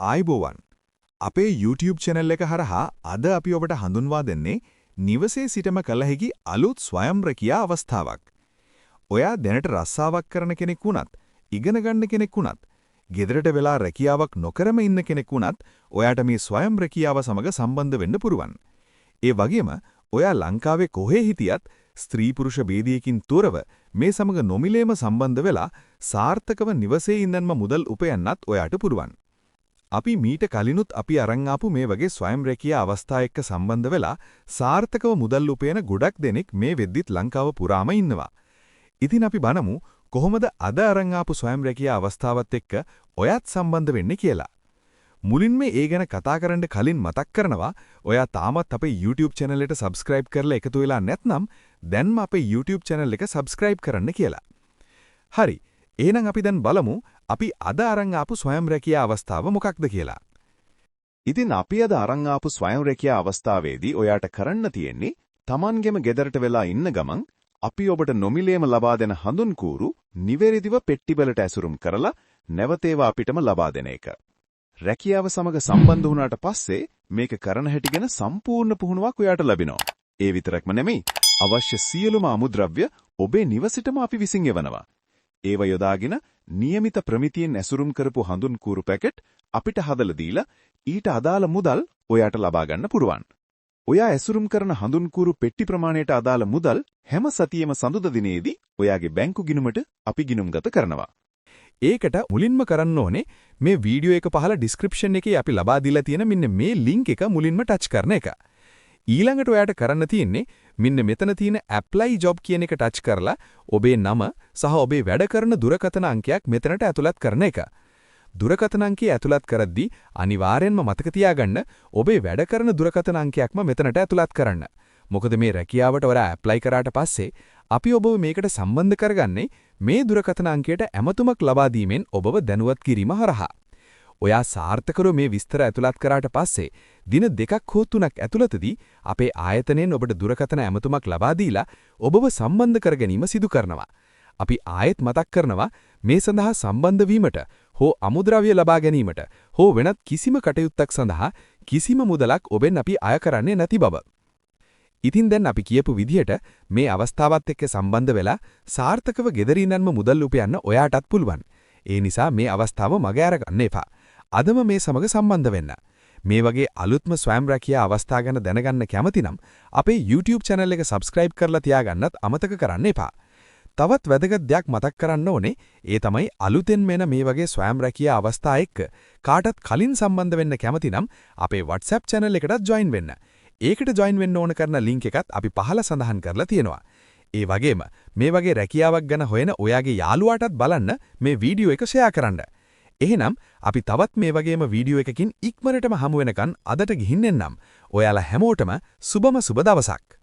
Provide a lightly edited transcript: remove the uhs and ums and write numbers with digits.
ආයිබෝවන් අපේ YouTube channel එක හරහා අද අපි ඔබට හඳුන්වා දෙන්නේ නිවසේ සිටම කළ හැකි අලුත් ස්වයං රැකියා අවස්ථාවක්. ඔයා දැනට රස්සාවක් කරන කෙනෙක් වුණත්, ඉගෙන ගන්න කෙනෙක් වුණත්, ගෙදරට වෙලා රැකියාවක් නොකරම ඉන්න කෙනෙක් වුණත් ඔයාට මේ ස්වයං රැකියාව සමග සම්බන්ධ වෙන්න පුරුවන්. ඒ වගේම ඔයා ලංකාවේ කොහේ හිටියත් ස්ත්‍රී පුරුෂ ભેදයකින් තොරව මේ සමග නොමිලේම සම්බන්ධ වෙලා සාර්ථකව නිවසේ ඉඳන්ම මුදල් උපයන්නත් ඔයාට පුරුවන්. අපි මීට කලිනුත් අපි අරන් ආපු මේ වගේ ස්වයං රැකියා අවස්ථා එක්ක සම්බන්ධ වෙලා සාර්ථකව මුදල් උපයන ගොඩක් දෙනෙක් මේ වෙද්දිත් ලංකාව පුරාම ඉන්නවා. ඉතින් අපි බලමු කොහොමද අද අරන් ආපු ස්වයං රැකියා අවස්ථාවත් එක්ක ඔයත් සම්බන්ධ වෙන්නේ කියලා. මුලින්ම ඒ ගැන කතා කරන්න කලින් මතක් කරනවා ඔයා තාමත් අපේ YouTube channel එකට subscribe කරලා එකතු වෙලා නැත්නම් දැන්ම අපේ YouTube channel එක subscribe කරන්න කියලා. හරි. එහෙනම් අපි දැන් බලමු අපි අද අරන් ආපු ස්වයං රැකියා අවස්ථාව මොකක්ද කියලා. ඉතින් අපි අද අරන් ආපු ස්වයං රැකියා අවස්ථාවේදී ඔයාට කරන්න තියෙන්නේ Tamanගෙම ගෙදරට වෙලා ඉන්න ගමන් අපි ඔබට නොමිලේම ලබා දෙන හඳුන්කූරු නිවැරදිව පෙට්ටිවලට ඇසුරුම් කරලා නැවත ඒවා අපිටම ලබා දෙන එක. රැකියාව සමග සම්බන්ධ වුණාට පස්සේ මේක කරන හැටි ගැන සම්පූර්ණ පුහුණුවක් ඔයාට ලැබෙනවා. ඒ විතරක්ම නෙමෙයි අවශ්‍ය සියලුම අමුද්‍රව්‍ය ඔබේ නිවසේටම අපි විසින් එවනවා. ඒව යොදාගෙන નિયમિત ප්‍රමිතියෙන් ඇසුරුම් කරපු හඳුන්කූරු පැකට් අපිට හදලා දීලා ඊට අදාළ මුදල් ඔයාට ලබා ගන්න පුරුවන්. ඔයා ඇසුරුම් කරන හඳුන්කූරු පෙට්ටි ප්‍රමාණයට අදාළ මුදල් හැම සතියෙම සඳුදා දිනේදී ඔයාගේ බැංකු ගිණුමට අපි ගිණුම්ගත කරනවා. ඒකට මුලින්ම කරන්න ඕනේ මේ වීඩියෝ එක පහළ ඩිස්ක්‍රිප්ෂන් එකේ අපි ලබා දීලා තියෙන මෙන්න මේ ලින්ක් එක මුලින්ම ටච් කරන එක. ඊළඟට ඔයාට කරන්න තියෙන්නේ මෙන්න මෙතන තියෙන apply job කියන එක ටච් කරලා ඔබේ නම සහ ඔබේ වැඩ කරන දුරකථන අංකයක් මෙතනට ඇතුළත් කරන එක. දුරකථන අංකය ඇතුළත් කරද්දී අනිවාර්යෙන්ම මතක තියාගන්න ඔබේ වැඩ කරන දුරකථන අංකයක්ම මෙතනට ඇතුළත් කරන්න. මොකද මේ රැකියාවට ඔයා apply කරාට පස්සේ අපි ඔබව මේකට සම්බන්ධ කරගන්නේ මේ දුරකථන අංකයට ඇමතුමක් ලබා දීමෙන් ඔබව දැනුවත් කිරීම හරහා. ඔයා සාර්ථකව මේ විස්තර ඇතුළත් කරාට පස්සේ දින 2ක් හෝ 3ක් ඇතුළතදී අපේ ආයතනයෙන් ඔබට දුරකථන ඇමතුමක් ලබා දීලා ඔබව සම්බන්ධ කර ගැනීම සිදු කරනවා. අපි ආයෙත් මතක් කරනවා මේ සඳහා සම්බන්ධ වීමට හෝ අමුද්‍රව්‍ය ලබා ගැනීමට හෝ වෙනත් කිසිම කටයුත්තක් සඳහා කිසිම මුදලක් ඔබෙන් අපි අය කරන්නේ නැති බව. ඉතින් දැන් අපි කියපු විදිහට මේ අවස්ථාවත් එක්ක සම්බන්ධ වෙලා සාර්ථකව ගෙදරින්න්ම මුදල් උපයන්න ඔයාටත් පුළුවන්. ඒ නිසා මේ අවස්ථාව මග අරගන්න එපා. අදම මේ සමග සම්බන්ධ වෙන්න. මේ වගේ අලුත්ම ස්වයං රැකියා අවස්ථා ගැන දැනගන්න කැමති නම් අපේ YouTube channel එක subscribe කරලා තියාගන්නත් අමතක කරන්න එපා. තවත් වැදගත් දෙයක් මතක් කරන්න ඕනේ ඒ තමයි අලුතෙන් මෙන මේ වගේ ස්වයං රැකියා අවස්ථා එක්ක කාටත් කලින් සම්බන්ධ වෙන්න කැමති නම් අපේ WhatsApp channel එකටත් join වෙන්න. ඒකට join වෙන්න ඕන කරන link එකත් අපි පහළ සඳහන් කරලා තියෙනවා. ඒ වගේම මේ වගේ රැකියාවක් ගැන හොයන ඔයාගේ යාළුවාටත් බලන්න මේ වීඩියෝ එක share කරන්න. එහෙනම් අපි තවත් මේ වගේම වීඩියෝ එකකින් ඉක්මනටම හමු වෙනකන් අදට ගිහින් එන්නම්. ඔයාලා හැමෝටම සුබම සුබ දවසක්.